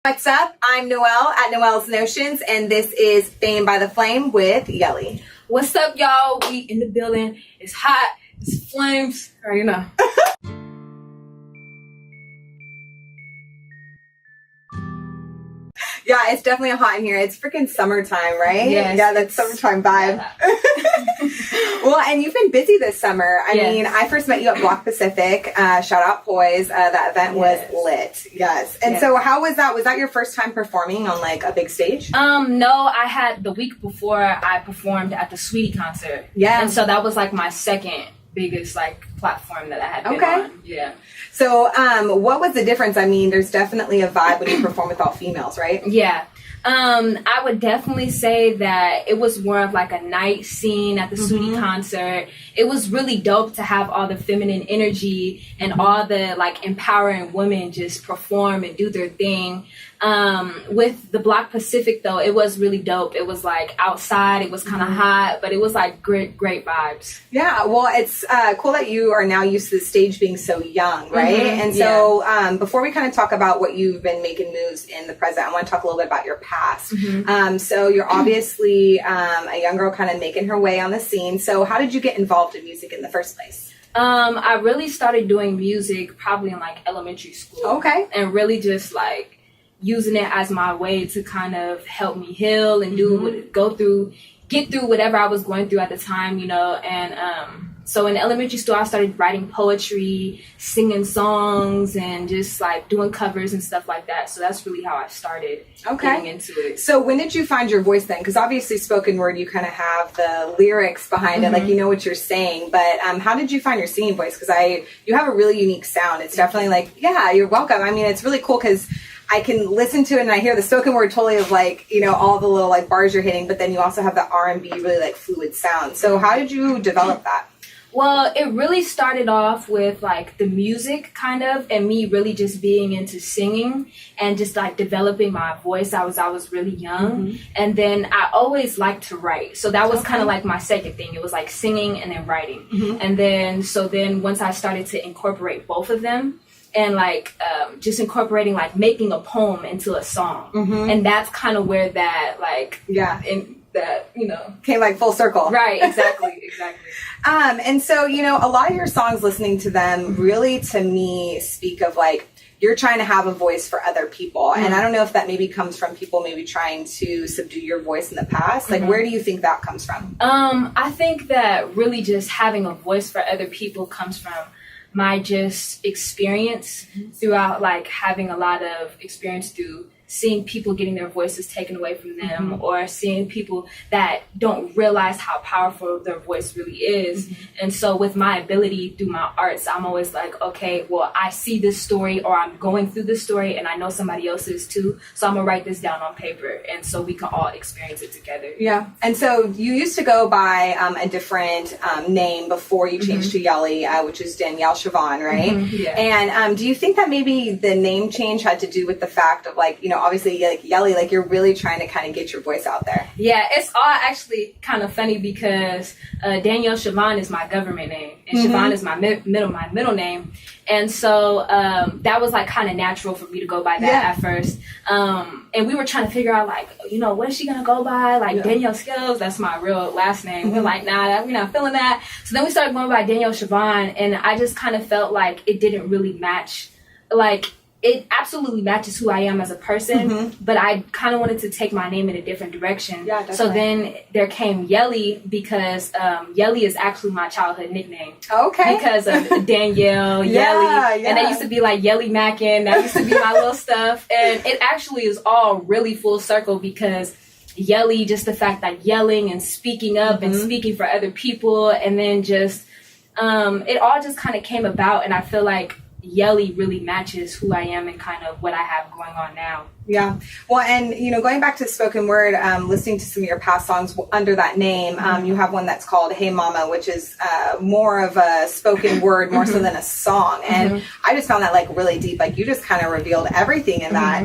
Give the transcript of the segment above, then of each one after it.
What's up? I'm Noelle at Noelle's Notions, and this is Fame by the Flame with Yelly. What's up, y'all? We in the building. It's hot. It's flames. Already know. Yeah, it's definitely hot in here. It's freaking summertime, right? Yes, yeah, that's summertime vibe. Yeah. Well, and you've been busy this summer. I Yes. mean, I first met you at Block Pacific. Shout out Poise. That event was lit. Yes. And so how was that? Was that your first time performing on like a big stage? No, I had the week before I performed at the Sweetie concert. Yeah. And so that was like my second biggest like platform that I had been on. Yeah. So what was the difference? I mean, there's definitely a vibe when you perform with all females, right? Yeah. I would definitely say that it was more of like a night scene at the Sweetie concert. It was really dope to have all the feminine energy and all the like empowering women just perform and do their thing. With the Block Pacific though, it was really dope. It was like outside, it was kind of hot, but it was like great vibes. Yeah, well, it's cool that you are now used to the stage being so young, right? And so before we kind of talk about what you've been making moves in the present, I want to talk a little bit about your past. So you're obviously a young girl kind of making her way on the scene. So how did you get involved in music in the first place? I really started doing music probably in like elementary school. Okay. And really just like using it as my way to kind of help me heal and get through whatever I was going through at the time, you know. And so in elementary school, I started writing poetry, singing songs, and just like doing covers and stuff like that. So that's really how I started getting into it. So when did you find your voice then? Because obviously spoken word, you kind of have the lyrics behind it, like you know what you're saying. But how did you find your singing voice? Because you have a really unique sound. It's definitely like, yeah, you're welcome. I mean, it's really cool because I can listen to it and I hear the spoken word totally of like, you know, all the little like bars you're hitting, but then you also have the R&B really like fluid sound. So how did you develop that? Well, it really started off with like the music kind of, and me really just being into singing and just like developing my voice. I was really young, and then I always liked to write. So that was kind of like my second thing. It was like singing and then writing. And then once I started to incorporate both of them, and like just incorporating like making a poem into a song, and that's kind of where that like that, you know, came like full circle. Right, exactly. And so, you know, a lot of your songs, listening to them, really to me speak of like you're trying to have a voice for other people. And I don't know if that maybe comes from people maybe trying to subdue your voice in the past. Like, where do you think that comes from? I think that really just having a voice for other people comes from my just experience throughout, like having a lot of experience through seeing people getting their voices taken away from them, or seeing people that don't realize how powerful their voice really is. And so with my ability through my arts, I'm always like, okay, well, I see this story, or I'm going through this story, and I know somebody else is too. So I'm gonna write this down on paper, and so we can all experience it together. Yeah. And so you used to go by a different name before you changed to Yelly, which is Danielle Siobhan, right? And do you think that maybe the name change had to do with the fact of like, you know, obviously like Yelly, like you're really trying to kind of get your voice out there? Yeah, it's all actually kind of funny because Danielle Siobhan is my government name, and Siobhan is my middle name. And so that was like kind of natural for me to go by that at first. And we were trying to figure out like, you know, what is she going to go by? Like Danielle Skills, that's my real last name. We're like, nah, we're not feeling that. So then we started going by Danielle Siobhan, and I just kind of felt like it didn't really match. Like, it absolutely matches who I am as a person, but I kind of wanted to take my name in a different direction. Yeah, definitely. So then there came Yelly, because Yelly is actually my childhood nickname. Okay. Because of Danielle, Yelly. And that used to be like Yelly Mackin. That used to be my little stuff. And it actually is all really full circle because Yelly, just the fact that yelling and speaking up and speaking for other people, and then just it all just kind of came about, and I feel like Yelly really matches who I am and kind of what I have going on now. Yeah. Well, and, you know, going back to spoken word, listening to some of your past songs under that name, you have one that's called Hey Mama, which is more of a spoken word, more so than a song. And I just found that like really deep. Like you just kind of revealed everything in that.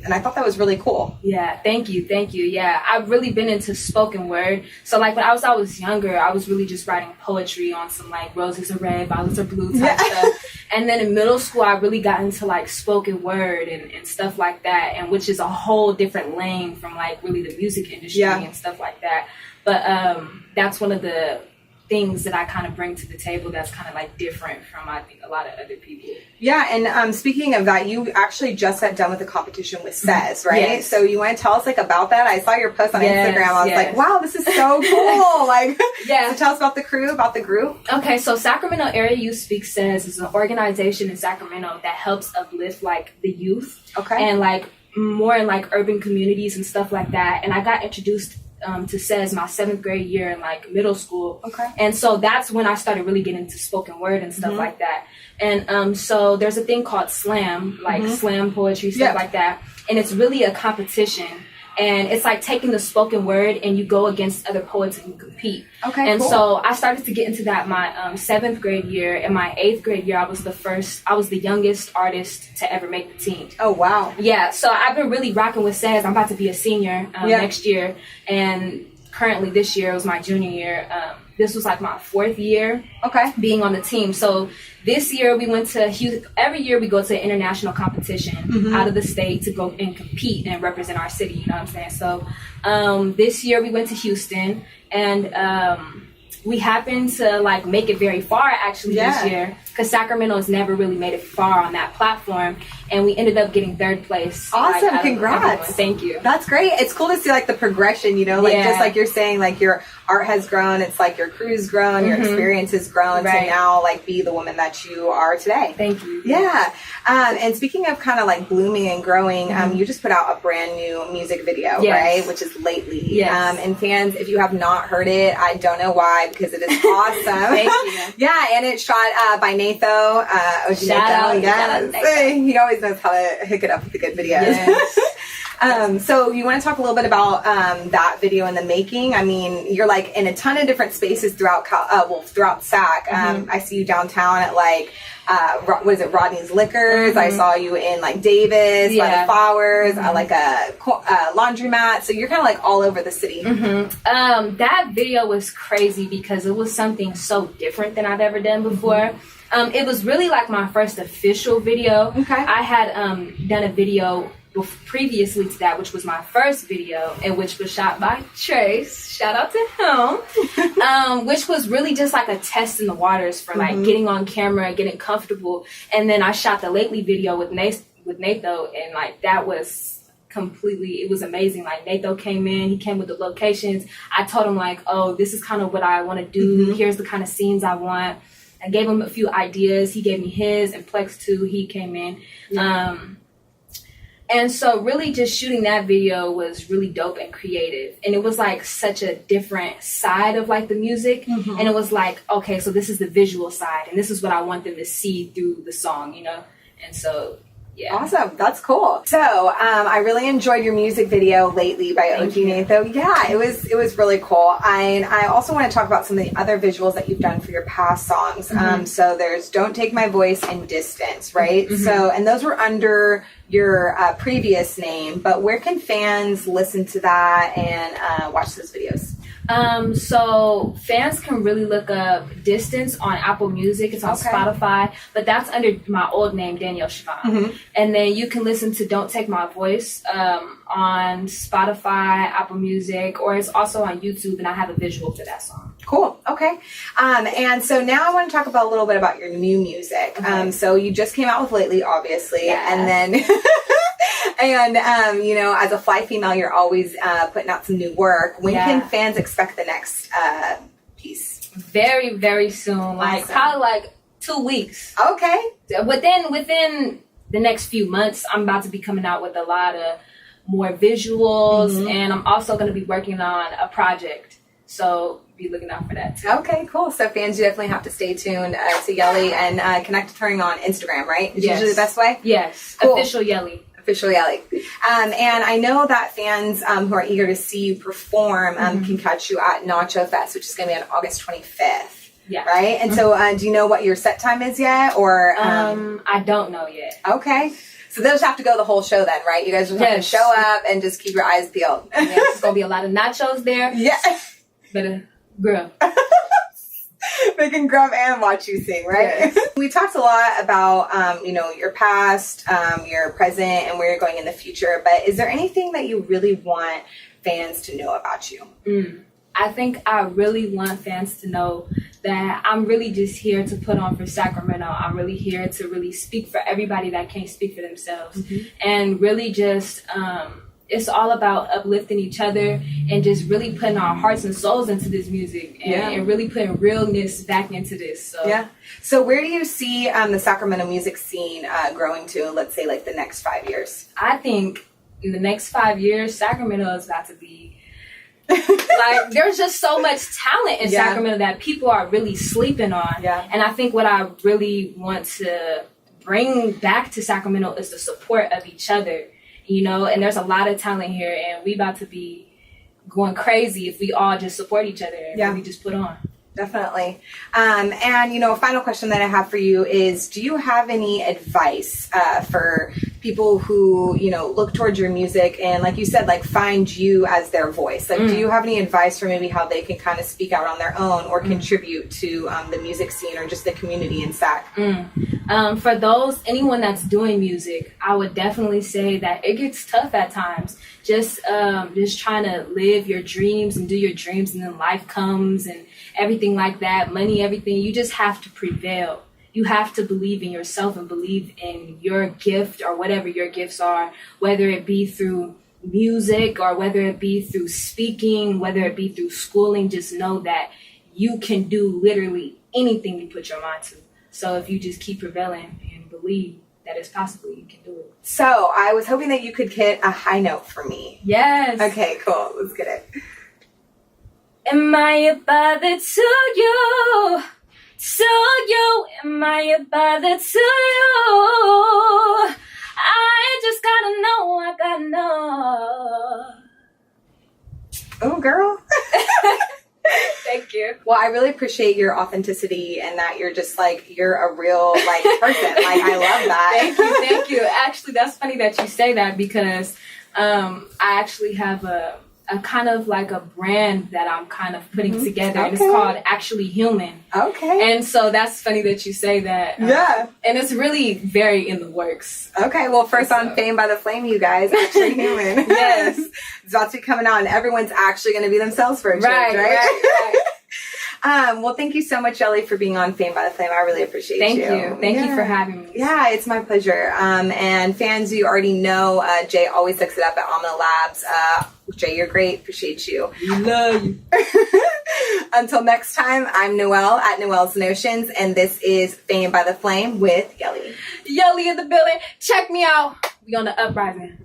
And I thought that was really cool. Yeah. Thank you. Yeah. I've really been into spoken word. So like when I was younger, I was really just writing poetry on some like roses are red, violets are blue type stuff. And then in middle school, I really got into like spoken word and stuff like that, and which is a whole different lane from like really the music industry and stuff like that. But that's one of the things that I kind of bring to the table that's kind of like different from, I think, a lot of other people. Yeah, and speaking of that, you actually just got done with the competition with Says, right? Yes. So you want to tell us like about that? I saw your post on Instagram. I was like, wow, this is so cool. Like, so tell us about the crew, about the group. Okay, so Sacramento Area Youth Speak Says is an organization in Sacramento that helps uplift like the youth, and like more in like urban communities and stuff like that. And I got introduced to Says my 7th grade year in like middle school. And so that's when I started really getting into spoken word and stuff like that. And so there's a thing called slam, like slam poetry, stuff like that. And it's really a competition. And it's like taking the spoken word and you go against other poets and you compete. And so I started to get into that my 7th grade year. In my 8th grade year, I was the youngest artist to ever make the team. Oh, wow. Yeah, so I've been really rocking with Says. I'm about to be a senior next year. And currently this year was my junior year. This was like my 4th year being on the team. So this year we went to Houston. Every year we go to an international competition out of the state to go and compete and represent our city. You know what I'm saying? So this year we went to Houston, and we happened to like make it very far actually this year, because Sacramento has never really made it far on that platform, and we ended up getting 3rd place. Awesome. Like, congrats. Thank you. That's great. It's cool to see like the progression, you know, like just like you're saying, like your art has grown. It's like your crew's grown, your experience has grown to now like be the woman that you are today. Thank you. Yeah. And speaking of kind of like blooming and growing, you just put out a brand new music video, right? Which is Lately. And fans, if you have not heard it, I don't know why, because it is awesome. Thank you. Yeah, and it's shot by Natho. Shout out. Yes. He always knows how to hook it up with the good videos. Yes. So you want to talk a little bit about that video in the making? I mean, you're like in a ton of different spaces throughout throughout SAC. I see you downtown at like what is it, Rodney's Liquors. I saw you in like Davis by the Flowers, like a laundromat. So you're kind of like all over the city. That video was crazy because it was something so different than I've ever done before. It was really like my first official video. I had done a video previously to that, which was my first video, and which was shot by Trace. Shout out to him. Which was really just like a test in the waters for like getting on camera, getting comfortable. And then I shot the Lately video with Natho, and like that was completely, it was amazing. Like Natho came in, he came with the locations. I told him like, oh, this is kind of what I want to do. Here's the kind of scenes I want. I gave him a few ideas. He gave me his, and Plex too. He came in. And so really just shooting that video was really dope and creative. And it was like such a different side of like the music. And it was like, okay, so this is the visual side, and this is what I want them to see through the song, you know? And so, yeah. Awesome. That's cool. So I really enjoyed your music video Lately by OG Natho. Yeah, it was really cool. And I also want to talk about some of the other visuals that you've done for your past songs. So there's Don't Take My Voice and Distance, right? So, and those were under your previous name, but where can fans listen to that and watch those videos? So fans can really look up Distance on Apple Music. It's on Spotify, but that's under my old name, Danielle Siobhan. And then you can listen to Don't Take My Voice on Spotify, Apple Music, or it's also on YouTube, and I have a visual for that song. Cool. Okay. And so now I want to talk about a little bit about your new music. So you just came out with Lately, obviously, and then and you know, as a fly female, you're always putting out some new work. When can fans expect the next piece? Very, very soon. Like probably like 2 weeks. Okay. Within the next few months, I'm about to be coming out with a lot of more visuals, and I'm also going to be working on a project. So be looking out for that too. Okay, cool. So fans, you definitely have to stay tuned to Yelly and connect with her on Instagram, right? Is usually the best way? Yes. Cool. Official Yelly. Official Yelly. And I know that fans who are eager to see you perform can catch you at Nacho Fest, which is going to be on August 25th. Yeah. Right? And so do you know what your set time is yet? Or I don't know yet. Okay. So they'll just have to go the whole show then, right? You guys just have to show up and just keep your eyes peeled. There's going to be a lot of nachos there. Yeah. Better grill. They can grub and watch you sing, right? Yes. We talked a lot about, your past, your present, and where you're going in the future. But is there anything that you really want fans to know about you? I think I really want fans to know that I'm really just here to put on for Sacramento. I'm really here to really speak for everybody that can't speak for themselves. And really just, it's all about uplifting each other and just really putting our hearts and souls into this music and really putting realness back into this. So where do you see the Sacramento music scene growing to, let's say, like the next 5 years? I think in the next 5 years, Sacramento is about to be like, there's just so much talent in Sacramento that people are really sleeping on. And I think what I really want to bring back to Sacramento is the support of each other, and there's a lot of talent here, and we about to be going crazy if we all just support each other and really just put on. Definitely. And, a final question that I have for you is, do you have any advice for people who, look towards your music and, like you said, like find you as their voice? Like, do you have any advice for maybe how they can kind of speak out on their own or contribute to the music scene or just the community in Sac? For anyone that's doing music, I would definitely say that it gets tough at times. Just trying to live your dreams and do your dreams, and then life comes and everything like that, money, everything. You just have to prevail. You have to believe in yourself and believe in your gift or whatever your gifts are, whether it be through music or whether it be through speaking, whether it be through schooling. Just know that you can do literally anything you put your mind to. So if you just keep prevailing and believe that it's possible, you can do it. So I was hoping that you could hit a high note for me. Yes. Okay, cool. Let's get it. Am I a bother to you? To you? Am I a bother to you? I just gotta know. Oh, girl. Thank you. Well, I really appreciate your authenticity and that you're just you're a real person. I love that. Thank you. Actually, that's funny that you say that because I actually have a kind of like a brand that I'm kind of putting together, and it's called Actually Human. Okay. And so that's funny that you say that. And it's really very in the works. Okay. Well, first on Fame by the Flame, you guys, Actually Human. Yes. It's about to be coming out, and everyone's actually going to be themselves for a change, right? Well, thank you so much, Yelly, for being on Fame by the Flame. I really appreciate you. Thank you. Thank you for having me. Yeah, it's my pleasure. And fans, you already know Jay always hooks it up at Omna Labs. Jay, you're great. Appreciate you. We love you. Until next time, I'm Noelle at Noelle's Notions, and this is Fame by the Flame with Yelly. Yelly in the building. Check me out. We on the uprising.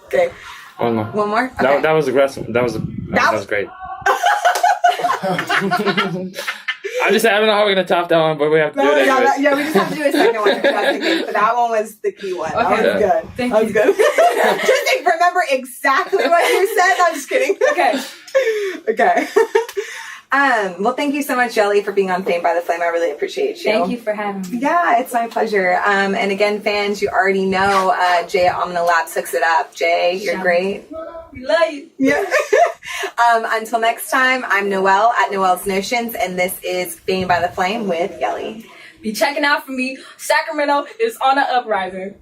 Okay. One more. One more? Okay. That was aggressive. That was great. I don't know how we're gonna top that one, but we have to do it anyways. We just have to do a second one. Just in case. But that one was the key one. Okay. That was good. Thank that you. was good. Just remember exactly what you said. No, I'm just kidding. Okay. Well, thank you so much, Yelly, for being on Fame by the Flame. I really appreciate you. Thank you for having me. Yeah, it's my pleasure. And again, fans, you already know Jay at Omna Labs hooks it up. Jay, you're great. We love you. Yeah. Until next time, I'm Noelle at Noelle's Notions, and this is Fame by the Flame with Yelly. Be checking out for me. Sacramento is on the uprising.